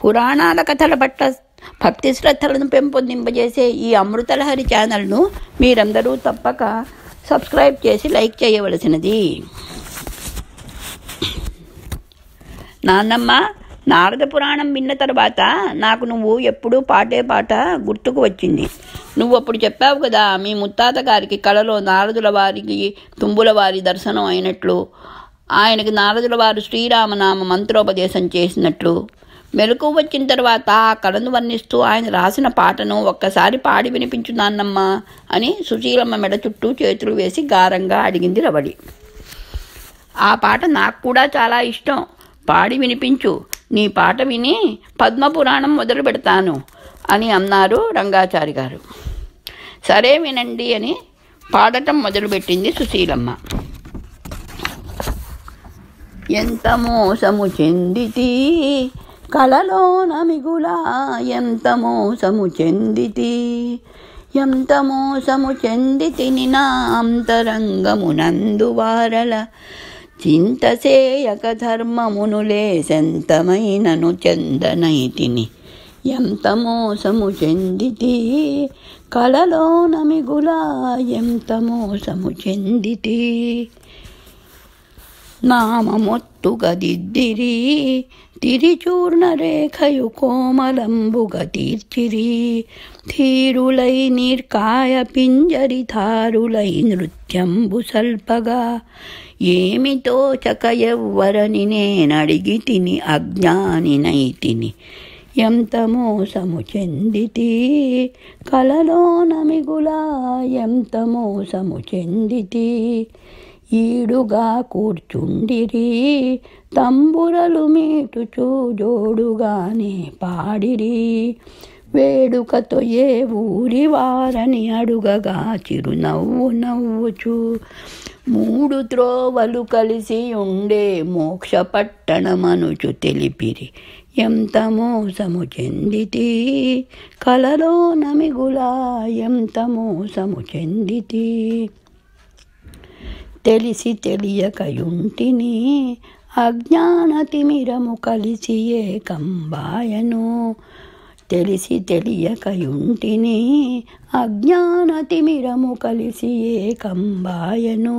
పురాణాల కథల పట్ల భక్తి శ్రద్ధలను పెంపొందింపజేసే ఈ అమృతలహరి ఛానల్ను మీరందరూ తప్పక సబ్స్క్రైబ్ చేసి లైక్ చేయవలసినది. నాన్నమ్మ, నారద పురాణం విన్న తర్వాత నాకు నువ్వు ఎప్పుడూ పాటే పాట గుర్తుకు వచ్చింది. నువ్వు అప్పుడు చెప్పావు కదా, మీ ముత్తాత గారికి కలలో నారదుల వారికి తుంబుల వారి దర్శనం అయినట్లు, ఆయనకి నారదుల వారు శ్రీరామనామ మంత్రోపదేశం చేసినట్లు. మెలకు వచ్చిన తర్వాత ఆ కళను వర్ణిస్తూ ఆయన రాసిన పాటను ఒక్కసారి పాడి వినిపించు నాన్నమ్మ అని సుశీలమ్మ మెడ చుట్టూ చేతులు వేసి గారంగా అడిగింది రవళి. ఆ పాట నాకు కూడా చాలా ఇష్టం, పాడి వినిపించు. నీ పాట విని పద్మపురాణం మొదలు పెడతాను అని అన్నారు రంగాచారి గారు. సరే వినండి అని పాడటం మొదలుపెట్టింది సుశీలమ్మ. ఎంత మోసము చెందితి కలలోన మిగులా, ఎంత మోసము చెందితి, ఎంత మోసము చెందితిని నా అంతరంగమునందు వారల, చింతసేయక ధర్మమునులే సెంతమైనను చెందనైతిని, ఎంత మోసము చెందితి కలలోన మిగులా, ఎంత మోసము చెందితి. నామమొత్తుగ దిద్దిరి తిరిచూర్ణ రేఖయు కోమలంబుగ తీర్చిరి, ధీరులై నిర్కాయ పింజరి ధారులై నృత్యంబు సల్పగా, ఏమితో చక ఎవ్వరని నేనడిగి తిని అజ్ఞానినైతిని, ఎంత మోసము చెందితి కలలోన మిగులా, ఎంత మోసము చెందితి. ఈడుగా కూర్చుండిరి తంబురలు మీటుచూ జోడుగానే పాడిరి, వేడుకతో ఏ ఊరి వారని అడుగగా చిరునవ్వు నవ్వుచు, మూడు త్రోవలు కలిసి ఉండే మోక్ష పట్టణమనుచు తెలిపిరి, ఎంత మోసము చెందితి కలలోన మిగులా, ఎంత మోసము చెందితి. తెలిసి తెలియకయుంటిని అజ్ఞాన తిమిరము కలిసి ఏకంబాయను, తెలిసి తెలియకయుంటిని అజ్ఞాన తిమిరము కలిసి ఏకంబాయను,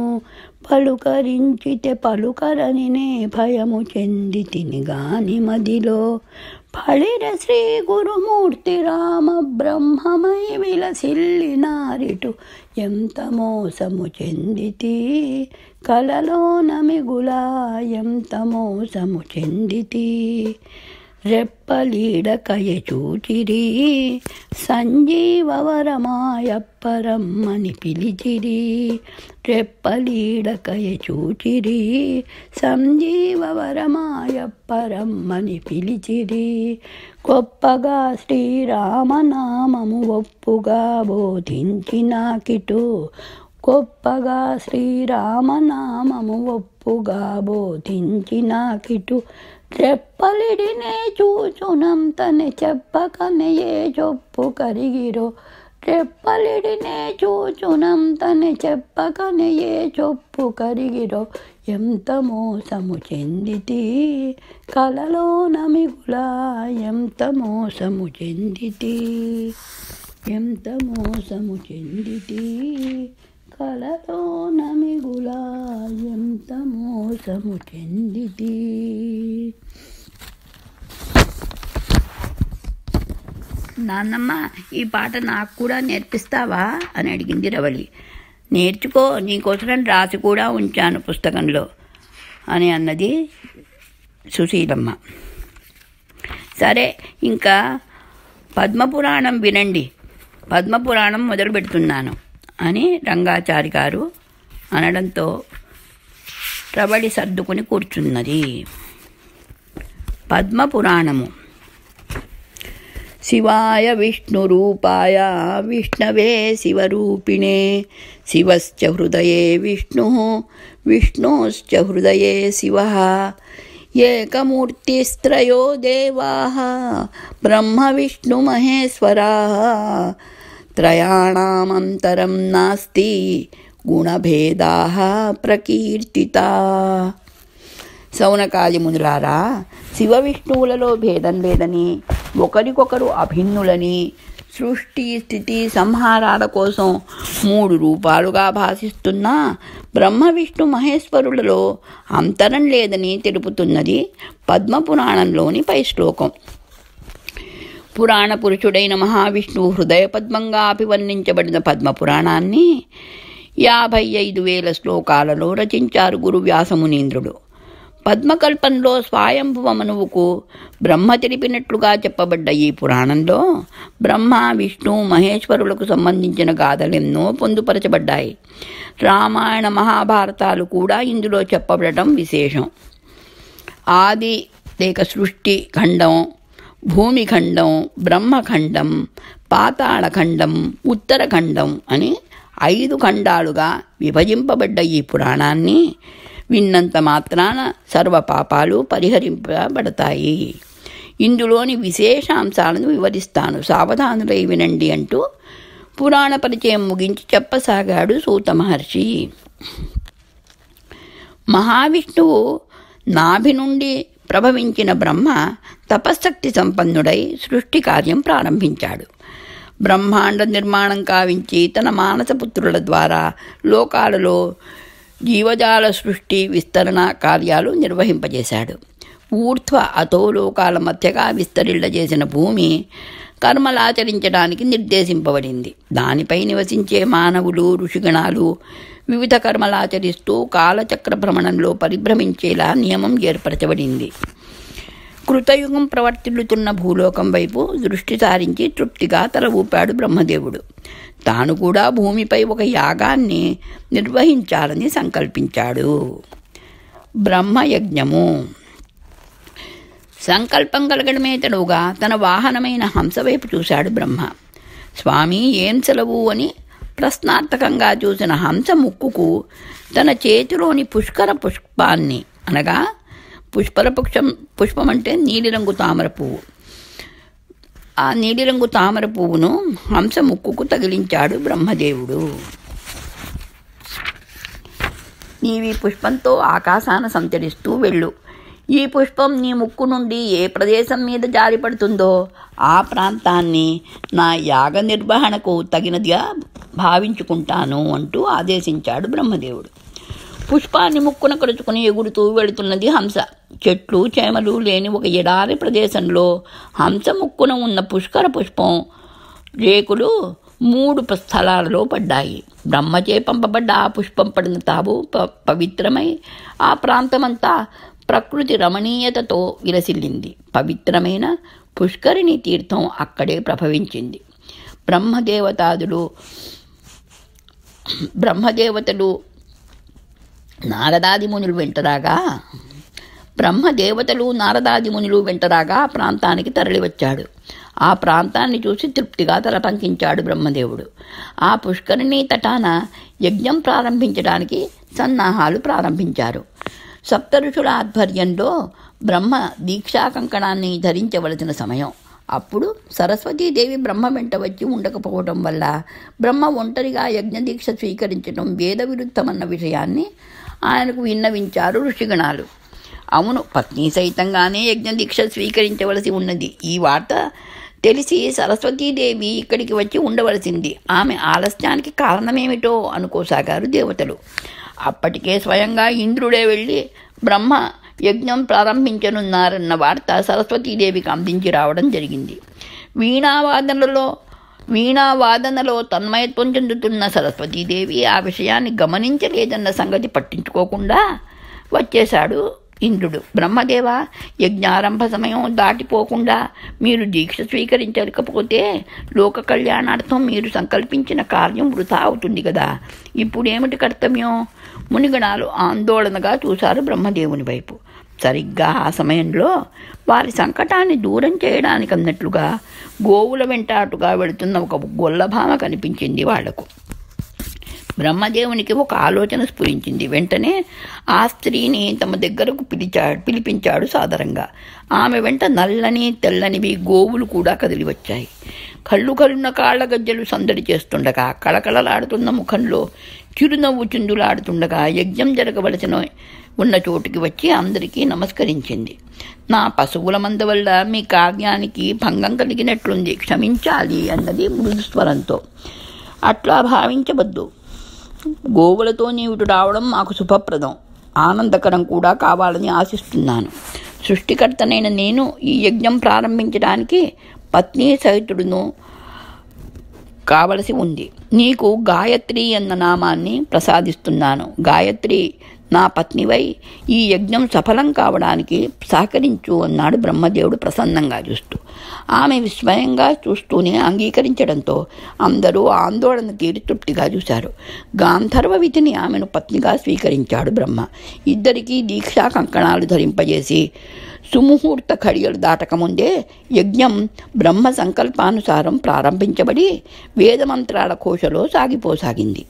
పలుకరించితే పలుకరని నే భయము చెందితిని గాని మదిలో, ఫళిర శ్రీ గురుమూర్తి రామ బ్రహ్మమై విలసిల్లినారిటు, ఎంత మోసము చెందితి కలలోన మిగులా, ఎంత మోసము చెందితి. రెప్పలీడకయ చూచిరి సంజీవవరమాయప్పరమ్మని పిలిచిరి, రెప్పలీడకయ చూచిరి సంజీవవరమాయప్పరమ్మని పిలిచిరి, గొప్పగా శ్రీరామనామము ఒప్పుగా బోధించినాకిటు, గొప్పగా శ్రీరామనామము ఒప్పుగా బోధించినాకిటు, రెప్పలిడినే చూచునంతనే చెప్పకనే ఏ చొప్పు కరిగిరో, రెప్పలిడినే చూచునంతనే చెప్పకనే ఏ చొప్పు కరిగిరో, ఎంత మోసము చెందితి కలలోన మిగులా, ఎంత మోసము చెందితి, ఎంత మోసము చెందితి కలలోన మిగులా, ఎంత మోసము చెందితి. నాన్నమ్మ, ఈ పాట నాకు కూడా నేర్పిస్తావా అని అడిగింది రవళి. నేర్చుకో, నీకోసం రాసి కూడా ఉంచాను పుస్తకంలో అని అన్నది సుశీలమ్మ. సరే, ఇంకా పద్మపురాణం వినండి, పద్మపురాణం మొదలు పెడుతున్నాను అని రంగాచారి గారు అనడంతో రవళి సర్దుకుని కూర్చున్నది. పద్మపురాణము. శివాయ విష్ణురూపాయ విష్ణవే శివరూపిణే, శివశ్చ హృదయే విష్ణుః విష్ణోశ్చ హృదయే శివః, ఏకమూర్తిస్త్రయో దేవాః బ్రహ్మ విష్ణు మహేశ్వరాः, త్రయాణామంతరం నాస్తి గుణభేదాः ప్రకీర్తితాः. శౌనకాది మునులారా, శివ విష్ణువులలో భేదం లేదని, ఒకరికొకరు అభిన్నులని, సృష్టి స్థితి సంహారాల కోసం 3 రూపాలుగా భాసిస్తున్న బ్రహ్మ విష్ణు మహేశ్వరులలో అంతరం లేదని తెలుపుతున్నది పద్మపురాణంలోని పై శ్లోకం. పురాణ పురుషుడైన మహావిష్ణువు హృదయ పద్మంగా అభివర్ణించబడిన పద్మపురాణాన్ని 55,000 శ్లోకాలలో రచించారు గురు వ్యాసమునీంద్రుడు. పద్మకల్పంలో స్వయంభువ మనువుకు బ్రహ్మ తెలిపినట్లుగా చెప్పబడ్డ ఈ పురాణంలో బ్రహ్మ విష్ణు మహేశ్వరులకు సంబంధించిన గాథలెన్నో పొందుపరచబడ్డాయి. రామాయణ మహాభారతాలు కూడా ఇందులో చెప్పబడటం విశేషం. ఆది లేక సృష్టి ఖండం, భూమిఖండం, బ్రహ్మఖండం, పాతాళఖండం, ఉత్తరఖండం అని 5 ఖండాలుగా విభజింపబడ్డ ఈ పురాణాన్ని విన్నంత మాత్రాన సర్వపాపాలు పరిహరింపబడతాయి. ఇందులోని విశేషాంశాలను వివరిస్తాను, సావధానులై వినండి అంటూ పురాణ పరిచయం ముగించి చెప్పసాగాడు సూత మహర్షి. మహావిష్ణువు నాభి నుండి ప్రభవించిన బ్రహ్మ తపశ్శక్తి సంపన్నుడై సృష్టి కార్యం ప్రారంభించాడు. బ్రహ్మాండ నిర్మాణం కావించి తన మానసపుత్రుల ద్వారా లోకాలలో జీవజాల సృష్టి విస్తరణ కార్యాలు నిర్వహింపజేశాడు. ఊర్ధ్వ అధోలోకాల మధ్యగా విస్తరిల్లజేసిన భూమి కర్మలాచరించడానికి నిర్దేశింపబడింది. దానిపై నివసించే మానవులు, ఋషిగణాలు వివిధ కర్మలాచరిస్తూ కాలచక్ర భ్రమణంలో పరిభ్రమించేలా నియమం ఏర్పరచబడింది. కృతయుగం ప్రవర్తిల్లుతున్న భూలోకం వైపు దృష్టి సారించి తృప్తిగా తల ఊపాడు బ్రహ్మదేవుడు. తాను కూడా భూమిపై ఒక యాగాన్ని నిర్వహించాలని సంకల్పించాడు. బ్రహ్మయజ్ఞము. సంకల్పం కలగడమే తడుగా తన వాహనమైన హంస వైపు చూశాడు బ్రహ్మ. స్వామి ఏం సెలవు అని ప్రశ్నార్థకంగా చూసిన హంస ముక్కుకు తన చేతిలోని పుష్పాన్ని, అనగా పుష్పం అంటే నీలిరంగు తామర పువ్వు, ఆ నీలిరంగు తామర పువ్వును హంస ముక్కుకు తగిలించాడు బ్రహ్మదేవుడు. నీవి పుష్పంతో ఆకాశాన సంచరిస్తూ వెళ్ళు. ఈ పుష్పం నీ ముక్కు నుండి ఏ ప్రదేశం మీద జారిపడుతుందో ఆ ప్రాంతాన్ని నా యాగ నిర్వహణకు తగినదిగా భావించుకుంటాను అంటూ ఆదేశించాడు బ్రహ్మదేవుడు. పుష్పాన్ని ముక్కున కరుచుకుని ఎగురుతూ వెళుతున్నది హంస. చెట్లు చేమలు లేని ఒక ఎడారి ప్రదేశంలో హంస ముక్కున ఉన్న పుష్పం రేకులు 3 స్థలాలలో పడ్డాయి. బ్రహ్మచే పంపబడ్డ ఆ పుష్పం పడిన తావు పవిత్రమై ఆ ప్రాంతమంతా ప్రకృతి రమణీయతతో విలసిల్లింది. పవిత్రమైన పుష్కరిణి తీర్థం అక్కడే ప్రభవించింది. బ్రహ్మదేవతలు నారదాది మునులు వెంటరాగా ఆ ప్రాంతానికి తరలివచ్చాడు. ఆ ప్రాంతాన్ని చూసి తృప్తిగా తల పంకించాడు బ్రహ్మదేవుడు. ఆ పుష్కరిణి తటాన యజ్ఞం ప్రారంభించడానికి సన్నాహాలు ప్రారంభించారు. సప్తఋషుల ఆధ్వర్యంలో బ్రహ్మ దీక్షా కంకణాన్ని ధరించవలసిన సమయం. అప్పుడు సరస్వతీదేవి బ్రహ్మ వెంట వచ్చి ఉండకపోవటం వల్ల బ్రహ్మ ఒంటరిగా యజ్ఞదీక్ష స్వీకరించడం వేద విరుద్ధమన్న విషయాన్ని ఆయనకు విన్నవించారు ఋషిగణాలు. అవును, పత్ని సైతంగానే యజ్ఞదీక్ష స్వీకరించవలసి ఉన్నది. ఈ వార్త తెలిసి సరస్వతీదేవి ఇక్కడికి వచ్చి ఉండవలసింది. ఆమె ఆలస్యానికి కారణమేమిటో అనుకోసాగారు దేవతలు. అప్పటికే స్వయంగా ఇంద్రుడే వెళ్ళి బ్రహ్మ యజ్ఞం ప్రారంభించనున్నారన్న వార్త సరస్వతీదేవికి అందించి రావడం జరిగింది. వీణావాదనలో తన్మయత్వం చెందుతున్న సరస్వతీదేవి ఆ విషయాన్ని గమనించలేదన్న సంగతి పట్టించుకోకుండా వచ్చేశాడు ఇంద్రుడు. బ్రహ్మదేవ, యజ్ఞారంభ సమయం దాటిపోకుండా మీరు దీక్ష స్వీకరించకపోతే లోక కళ్యాణార్థం మీరు సంకల్పించిన కార్యం వృథా అవుతుంది కదా, ఇప్పుడేమిటి కర్తవ్యం? మునిగణాలు ఆందోళనగా చూశారు బ్రహ్మదేవుని వైపు. సరిగ్గా ఆ సమయంలో వారి సంకటాన్ని దూరం చేయడానికి అన్నట్లుగా గోవుల వెంటాటుగా వెళుతున్న ఒక గొల్లభామ కనిపించింది వాళ్లకు. బ్రహ్మదేవునికి ఒక ఆలోచన స్ఫురించింది. వెంటనే ఆ స్త్రీని తమ దగ్గరకు పిలిపించాడు సాదరంగా. ఆమె వెంట నల్లని తెల్లనివి గోవులు కూడా కదిలి వచ్చాయి. కళ్ళున్న కాళ్ల గజ్జలు సందడి చేస్తుండగా, కళకళలాడుతున్న ముఖంలో చిరునవ్వు చిందులాడుతుండగా యజ్ఞం జరగవలసిన ఉన్న చోటుకి వచ్చి అందరికీ నమస్కరించింది. నా పశువుల మంద వల్ల మీ కార్యానికి భంగం కలిగినట్లుంది, క్షమించాలి అన్నది మృదుస్వరంతో. అట్లా భావించవద్దు. గోవులతో నీవుడు రావడం మాకు శుభప్రదం, ఆనందకరం కూడా కావాలని ఆశిస్తున్నాను. సృష్టికర్తనైన నేను ఈ యజ్ఞం ప్రారంభించడానికి పత్ని సహితుడును కావలసి ఉంది. నీకు గాయత్రి అన్న నామాన్ని ప్రసాదిస్తున్నాను. గాయత్రి, నా పత్నివై ఈ యజ్ఞం సఫలం కావడానికి సహకరించు అన్నాడు బ్రహ్మదేవుడు ప్రసన్నంగా చూస్తూ. ఆమె విస్మయంగా చూస్తూనే అంగీకరించడంతో అందరూ ఆందోళన తీరి తృప్తిగా చూశారు. గాంధర్వ విధిని ఆమెను పత్నిగా స్వీకరించాడు బ్రహ్మ. ఇద్దరికీ దీక్షా కంకణాలు ధరింపజేసి సుముహూర్త ఘడియలు దాటకముందే యజ్ఞం బ్రహ్మ సంకల్పానుసారం ప్రారంభించబడి వేదమంత్రాల కోశలో సాగిపోసాగింది.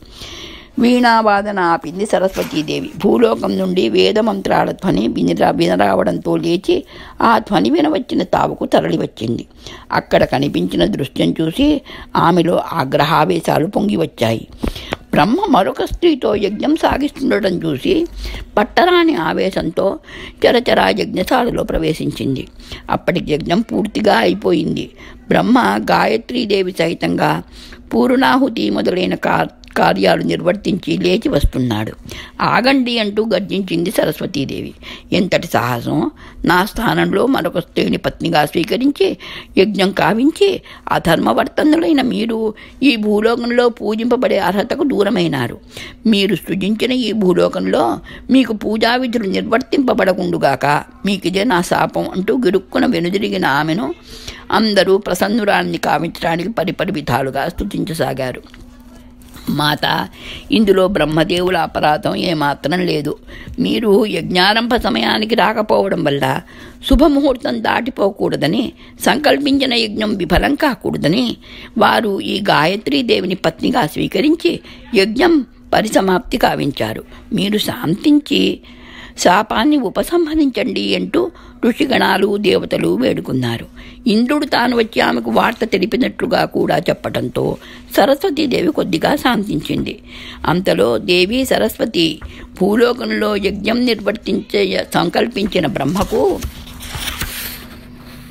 వీణావాదన ఆపింది సరస్వతీదేవి. భూలోకం నుండి వేదమంత్రాల ధ్వని వినరావడంతో లేచి ఆ ధ్వని వినవచ్చిన తావుకు తరలివచ్చింది. అక్కడ కనిపించిన దృశ్యం చూసి ఆమెలో ఆగ్రహావేశాలు పొంగి వచ్చాయి. బ్రహ్మ మరొక స్త్రీతో యజ్ఞం సాగిస్తుండటం చూసి పట్టరాని ఆవేశంతో చరచరా యజ్ఞశాలలో ప్రవేశించింది. అప్పటికి యజ్ఞం పూర్తిగా అయిపోయింది. బ్రహ్మ గాయత్రీదేవి సహితంగా పూర్ణాహుతి మొదలైన కార్యాలు నిర్వర్తించి లేచి వస్తున్నాడు. ఆగండి అంటూ గర్జించింది సరస్వతీదేవి. ఎంతటి సాహసం! నా స్థానంలో మరొక స్త్రీని పత్నిగా స్వీకరించి యజ్ఞం కావించి అధర్మవర్తనులైన మీరు ఈ భూలోకంలో పూజింపబడే అర్హతకు దూరమైనారు. మీరు సృజించిన ఈ భూలోకంలో మీకు పూజా విధులు నిర్వర్తింపబడకుండుగాక మీకిదే నా శాపం అంటూ గిరుక్కున వెనుదిరిగిన ఆమెను అందరూ ప్రసన్నురాల్ని కావించడానికి పరిపరి విధాలుగా స్తుతించసాగారు. మాత, ఇందులో బ్రహ్మదేవుల అపరాధం ఏమాత్రం లేదు. మీరు యజ్ఞారంభ సమయానికి రాకపోవడం వల్ల శుభముహూర్తం దాటిపోకూడదని, సంకల్పించిన యజ్ఞం విఫలం కాకూడదని వారు ఈ గాయత్రీదేవిని పత్నిగా స్వీకరించి యజ్ఞం పరిసమాప్తి కావించారు. మీరు శాంతించి శాపాన్ని ఉపసంహరించండి అంటూ ఋషిగణాలు దేవతలు వేడుకున్నారు. ఇంద్రుడు తాను వచ్చి ఆమెకు వార్త తెలిపినట్లుగా కూడా చెప్పడంతో సరస్వతీదేవి కొద్దిగా శాంతించింది. అంతలో దేవి సరస్వతి భూలోకంలో యజ్ఞం నిర్వర్తించే సంకల్పించిన బ్రహ్మకు,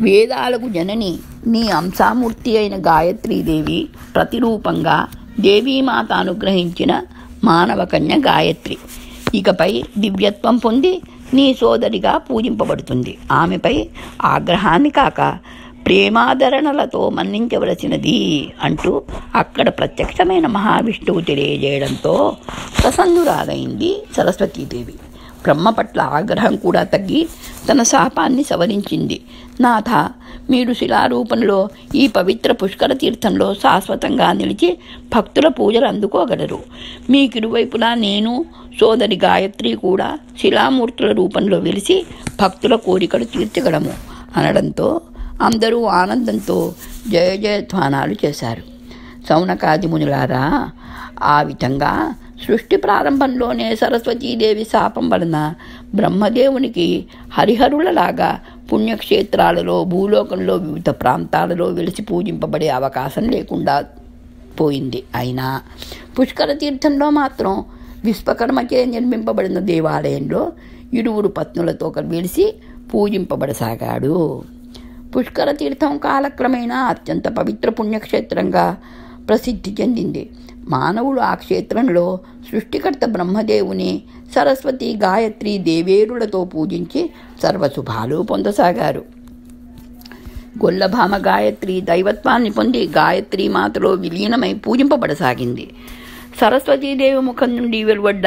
వేదాలకు జనని నీ అంశామూర్తి అయిన గాయత్రీదేవి ప్రతిరూపంగా దేవీమాత అనుగ్రహించిన మానవకన్య గాయత్రి ఇకపై దివ్యత్వం పొంది నీ సోదరిగా పూజింపబడుతుంది. ఆమెపై ఆగ్రహాన్ని కాక ప్రేమాదరణలతో మన్నించవలసినది అంటూ అక్కడ ప్రత్యక్షమైన మహావిష్ణువు తెలియజేయడంతో ప్రసన్నురాలైంది సరస్వతీదేవి. బ్రహ్మ పట్ల ఆగ్రహం కూడా తగ్గి తన శాపాన్ని సవరించింది. నాథ, మీరు శిలారూపంలో ఈ పవిత్ర పుష్కర తీర్థంలో శాశ్వతంగా నిలిచి భక్తుల పూజలు అందుకోగలరు. మీకిరువైపులా నేను, సోదరి గాయత్రి కూడా శిలామూర్తుల రూపంలో వెలిసి భక్తుల కోరికలు తీర్చగలము అనడంతో అందరూ ఆనందంతో జయ జయధ్వానాలు చేశారు. సౌనకాది మునులారా, ఆ విధంగా సృష్టి ప్రారంభంలోనే సరస్వతీదేవి శాపం వలన బ్రహ్మదేవునికి హరిహరులలాగా పుణ్యక్షేత్రాలలో, భూలోకంలో వివిధ ప్రాంతాలలో వెలిసి పూజింపబడే అవకాశం లేకుండా పోయింది. అయినా పుష్కర తీర్థంలో మాత్రం విశ్వకర్మచే నిర్మింపబడిన దేవాలయంలో ఇరువురు పత్నులతో వెలిసి పూజింపబడసాగాడు. పుష్కర తీర్థం కాలక్రమేణా అత్యంత పవిత్ర పుణ్యక్షేత్రంగా ప్రసిద్ధి చెందింది. మానవుడు ఆ క్షేత్రంలో సృష్టికర్త బ్రహ్మదేవుని, సరస్వతి, గాయత్రి దేవేరులతో పూజించి సర్వశుభాలు పొందసాగారు. గొల్లభామ గాయత్రి దైవత్వాన్ని పొంది గాయత్రి మాతలో విలీనమై పూజింపబడసాగింది. సరస్వతీదేవి ముఖం నుండి వెలువడ్డ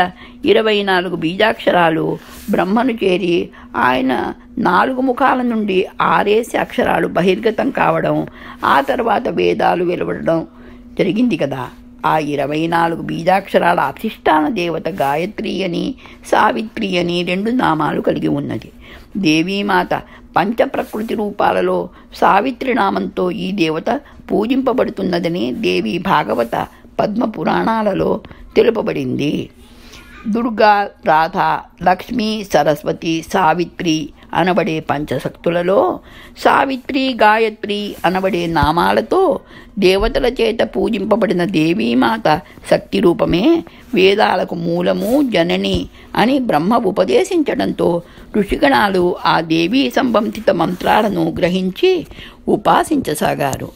24 బీజాక్షరాలు బ్రహ్మను చేరి ఆయన 4 ముఖాల నుండి 6 అక్షరాలు బహిర్గతం కావడం, ఆ తర్వాత వేదాలు వెలువడడం జరిగింది కదా. ఆ 24 బీజాక్షరాల అధిష్టాన దేవత గాయత్రి అని, సావిత్రి అని 2 నామాలు కలిగి ఉన్నది. దేవీమాత పంచప్రకృతి రూపాలలో సావిత్రి నామంతో ఈ దేవత పూజింపబడుతున్నదని దేవి భాగవత పద్మ పురాణాలలో తెలుపబడింది. దుర్గా, రాధ, లక్ష్మీ, సరస్వతి, సావిత్రి అనబడే పంచశక్తులలో సావిత్రి, గాయత్రి అనబడే నామాలతో దేవతల చేత పూజింపబడిన దేవీమాత శక్తి రూపమే వేదాలకు మూలము, జనని అని బ్రహ్మ ఉపదేశించడంతో ఋషిగణాలు ఆ దేవీ సంబంధిత మంత్రాలను గ్రహించి ఉపాసించసాగారు.